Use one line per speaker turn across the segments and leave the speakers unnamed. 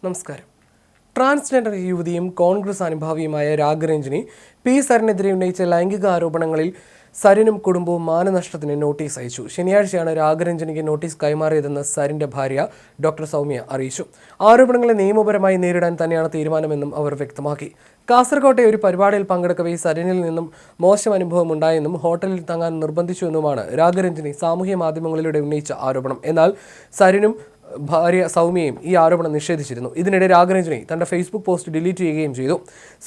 നമസ്കാരം. ട്രാൻസ്ജെൻഡർ യുവതിയും കോൺഗ്രസ് അനുഭാവിയുമായ രാഗരഞ്ജിനി പി സരിനെതിരെ ഉന്നയിച്ച ലൈംഗിക ആരോപണങ്ങളിൽ സരിനും കുടുംബവും മാനനഷ്ടത്തിന് നോട്ടീസ് അയച്ചു. ശനിയാഴ്ചയാണ് രാഗരഞ്ജിനിക്ക് നോട്ടീസ് കൈമാറിയതെന്ന് സരിന്റെ ഭാര്യ ഡോക്ടർ സൗമ്യ അറിയിച്ചു. ആരോപണങ്ങളെ നിയമപരമായി നേരിടാൻ തന്നെയാണ് തീരുമാനമെന്നും അവർ വ്യക്തമാക്കി. കാസർകോട്ടെ ഒരു പരിപാടിയിൽ പങ്കെടുക്കവേ സരിനിൽ നിന്നും മോശം അനുഭവം ഉണ്ടായെന്നും ഹോട്ടലിൽ തങ്ങാൻ നിർബന്ധിച്ചുവെന്നുമാണ് രാഗരഞ്ജിനി സാമൂഹ്യ മാധ്യമങ്ങളിലൂടെ ഉന്നയിച്ച ആരോപണം. എന്നാൽ സരിനും ഭാര്യ സൗമ്യയും ഈ ആരോപണം നിഷേധിച്ചിരുന്നു. ഇതിനിടെ രാഗരഞ്ജിനി തന്റെ ഫേസ്ബുക്ക് പോസ്റ്റ് ഡിലീറ്റ് ചെയ്യുകയും ചെയ്തു.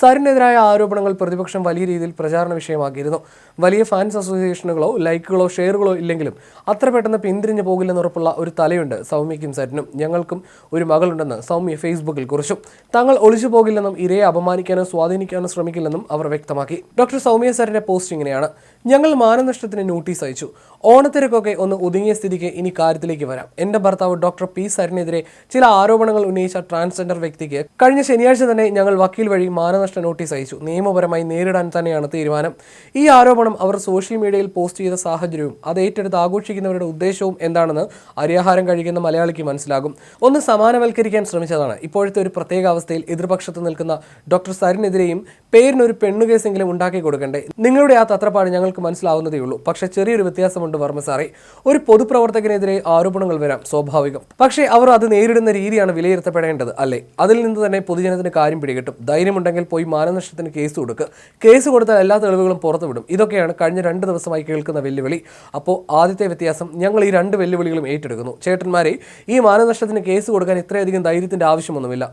സരിനെതിരായ ആരോപണങ്ങൾ പ്രതിപക്ഷം വലിയ രീതിയിൽ പ്രചാരണ വിഷയമാക്കിയിരുന്നു. വലിയ ഫാൻസ് അസോസിയേഷനുകളോ ലൈക്കുകളോ ഷെയറുകളോ ഇല്ലെങ്കിലും അത്ര പെട്ടെന്ന് പിന്തിരിഞ്ഞു പോകില്ലെന്നുറപ്പുള്ള ഒരു തലയുണ്ട് സൗമ്യയ്ക്കും സരിനും. ഞങ്ങൾക്കും ഒരു മകളുണ്ടെന്ന് സൗമ്യ ഫേസ്ബുക്കിൽ കുറിച്ചു. തങ്ങൾ ഒളിച്ചു പോകില്ലെന്നും ഇരയെ അപമാനിക്കാനോ സ്വാധീനിക്കാനോ ശ്രമിക്കില്ലെന്നും അവർ വ്യക്തമാക്കി. ഡോക്ടർ സൗമ്യ സരിന്റെ പോസ്റ്റ് ഇങ്ങനെയാണ്: ഞങ്ങൾ മാനനഷ്ടത്തിന് നോട്ടീസ് അയച്ചു. ഓണത്തിരക്കൊക്കെ ഒന്ന് ഒതുങ്ങിയ സ്ഥിതിക്ക് ഇനി കാര്യത്തിലേക്ക് വരാം. എന്റെ ഭർത്താവ് ഡോക്ടർ പി സരിനെതിരെ ചില ആരോപണങ്ങൾ ഉന്നയിച്ച ട്രാൻസ്ജെൻഡർ വ്യക്തിക്ക് കഴിഞ്ഞ ശനിയാഴ്ച തന്നെ ഞങ്ങൾ വക്കീൽ വഴി മാനനഷ്ട നോട്ടീസ് അയച്ചു. നിയമപരമായി നേരിടാൻ തന്നെയാണ് തീരുമാനം. ഈ ആരോപണം അവർ സോഷ്യൽ മീഡിയയിൽ പോസ്റ്റ് ചെയ്ത സാഹചര്യവും അത് ഏറ്റെടുത്ത് ആഘോഷിക്കുന്നവരുടെ ഉദ്ദേശവും എന്താണെന്ന് അരിയാഹാരം കഴിക്കുന്ന മലയാളിക്ക് മനസ്സിലാകും. ഒന്ന് സമാനവൽക്കരിക്കാൻ ശ്രമിച്ചതാണ്. ഇപ്പോഴത്തെ ഒരു പ്രത്യേക അവസ്ഥയിൽ എതിർപക്ഷത്ത് നിൽക്കുന്ന ഡോക്ടർ സരിനെതിരെയും പേരിനൊരു പെണ്ണുകേസെങ്കിലും ഉണ്ടാക്കി കൊടുക്കണ്ടേ? നിങ്ങളുടെ ആ തത്രപ്പാട് ഞങ്ങൾക്ക് മനസ്സിലാവുന്നതേ ഉള്ളൂ. പക്ഷേ ചെറിയൊരു വ്യത്യാസമുണ്ട് വർമ്മ സാറേ. ഒരു പൊതുപ്രവർത്തകനെതിരെ ആരോപണങ്ങൾ വരാം, സ്വാഭാവികം. പക്ഷേ അവർ അത് നേരിടുന്ന രീതിയാണ് വിലയിരുത്തപ്പെടേണ്ടത്, അല്ലേ? അതിൽ നിന്ന് തന്നെ പൊതുജനത്തിന് കാര്യം പിടികിട്ടും. ധൈര്യമുണ്ടെങ്കിൽ പോയി മാനനഷ്ടത്തിന് കേസ് കൊടുക്കുക. കേസ് കൊടുത്താൽ എല്ലാ തെളിവുകളും പുറത്തുവിടും. ഇതൊക്കെയാണ് കഴിഞ്ഞ 2 ദിവസമായി കേൾക്കുന്ന വെല്ലുവിളി. അപ്പോൾ ആദ്യത്തെ വ്യത്യാസം, ഞങ്ങൾ ഈ 2 വെല്ലുവിളികളും ഏറ്റെടുക്കുന്നു. ചേട്ടന്മാരെ, ഈ മാനനഷ്ടത്തിന് കേസ് കൊടുക്കാൻ ഇത്രയധികം ധൈര്യത്തിന്റെ ആവശ്യമൊന്നുമില്ല.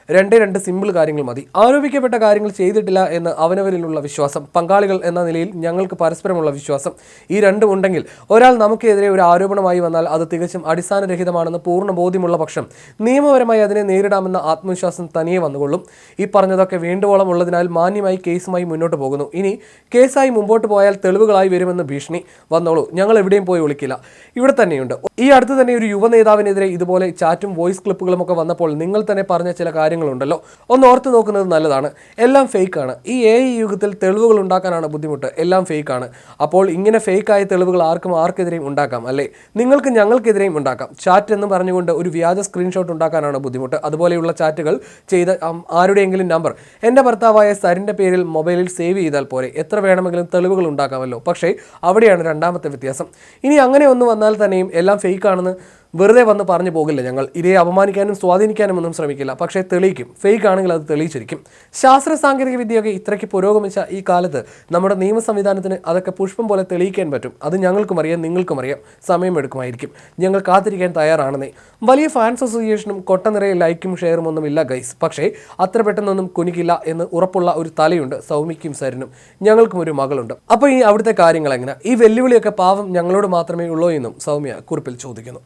2 സിമ്പിൾ കാര്യങ്ങൾ മതി. ആരോപിക്കപ്പെട്ട കാര്യങ്ങൾ ചെയ്തിട്ടില്ല എന്ന് അവനവരിലുള്ള വിശ്വാസം, പങ്കാളികൾ എന്ന നിലയിൽ ഞങ്ങൾക്ക് പരസ്പരമുള്ള വിശ്വാസം, ഈ 2 ഉണ്ടെങ്കിൽ ഒരാൾ നമുക്കെതിരെ ഒരു ആരോപണമായി വന്നാൽ അത് തികച്ചും അടിസ്ഥാനരഹിതമാണെന്ന് പൂർണ്ണ ബോധ്യമുള്ള പക്ഷം നിയമപരമായി അതിനെ നേരിടാമെന്ന ആത്മവിശ്വാസം തനിയെ വന്നുകൊള്ളും. ഈ പറഞ്ഞതൊക്കെ വേണ്ടുവോളം ഉള്ളതിനാൽ മാന്യമായി കേസുമായി മുന്നോട്ട് പോകുന്നു. ഇനി കേസായി മുമ്പോട്ട് പോയാൽ തെളിവുകളായി വരുമെന്ന് ഭീഷണി വന്നോളൂ, ഞങ്ങൾ എവിടെയും പോയി ഒളിക്കില്ല, ഇവിടെ തന്നെയുണ്ട്. ഈ അടുത്ത് തന്നെ ഒരു യുവ നേതാവിനെതിരെ ഇതുപോലെ ചാറ്റും വോയിസ് ക്ലിപ്പുകളും ഒക്കെ വന്നപ്പോൾ നിങ്ങൾ തന്നെ പറഞ്ഞ ചില കാര്യങ്ങളുണ്ടല്ലോ, ഒന്ന് ഓർത്ത് നോക്കുന്നത് നല്ലതാണ്. എല്ലാം ഫേക്കാണ്. ഈ AI യുഗത്തിൽ തെളിവുകൾ ഉണ്ടാക്കാനാണ് ബുദ്ധിമുട്ട്. എല്ലാം ഫേക്കാണ്. അപ്പോൾ ഇങ്ങനെ ഫേക്കായ തെളിവുകൾ ആർക്കെതിരെയും ഉണ്ടാക്കാം, അല്ലേ? നിങ്ങൾക്ക് ഞങ്ങൾക്കെതിരെയും ഉണ്ടാക്കാം. ചാറ്റ് എന്ന് പറഞ്ഞുകൊണ്ട് ഒരു വ്യാജ സ്ക്രീൻഷോട്ട് ഉണ്ടാക്കാനാണ് ബുദ്ധിമുട്ട്. അതുപോലെയുള്ള ചാറ്റുകൾ ചെയ്ത ആരുടെയെങ്കിലും നമ്പർ എൻ്റെ ഭർത്താവായ സരിൻ്റെ പേരിൽ മൊബൈലിൽ സേവ് ചെയ്താൽ പോരെ? എത്ര വേണമെങ്കിലും തെളിവുകൾ ഉണ്ടാക്കാമല്ലോ. പക്ഷേ അവിടെയാണ് രണ്ടാമത്തെ വ്യത്യാസം. ഇനി അങ്ങനെ ഒന്ന് വന്നാൽ തന്നെയും എല്ലാം ഫേക്കാണെന്ന് വെറുതെ വന്ന് പറഞ്ഞു പോകില്ല ഞങ്ങൾ. ഇരയെ അപമാനിക്കാനും സ്വാധീനിക്കാനും ഒന്നും ശ്രമിക്കില്ല. പക്ഷേ തെളിയിക്കും. ഫേക്ക് ആണെങ്കിൽ അത് തെളിയിച്ചിരിക്കും. ശാസ്ത്ര സാങ്കേതിക വിദ്യയൊക്കെ ഇത്രയ്ക്ക് പുരോഗമിച്ച ഈ കാലത്ത് നമ്മുടെ നിയമ സംവിധാനത്തിന് അതൊക്കെ പുഷ്പം പോലെ തെളിയിക്കാൻ പറ്റും. അത് ഞങ്ങൾക്കും അറിയാം, നിങ്ങൾക്കും അറിയാം. സമയമെടുക്കുമായിരിക്കും. ഞങ്ങൾ കാത്തിരിക്കാൻ തയ്യാറാണെന്നേ. വലിയ ഫാൻസ് അസോസിയേഷനും കൊട്ട നിറയെ ലൈക്കും ഷെയറും ഒന്നും ഇല്ല ഗൈസ്. പക്ഷേ അത്ര പെട്ടെന്നൊന്നും കുനിക്കില്ല എന്ന് ഉറപ്പുള്ള ഒരു തലയുണ്ട് സൗമ്യയ്ക്കും സരിനും. ഞങ്ങൾക്കും ഒരു മകളുണ്ട്. അപ്പോൾ ഈ അവിടുത്തെ കാര്യങ്ങൾ എങ്ങനെ? ഈ വെല്ലുവിളിയൊക്കെ പാവം ഞങ്ങളോട് മാത്രമേ ഉള്ളൂ എന്നും സൗമ്യ കുറിപ്പിൽ ചോദിക്കുന്നു.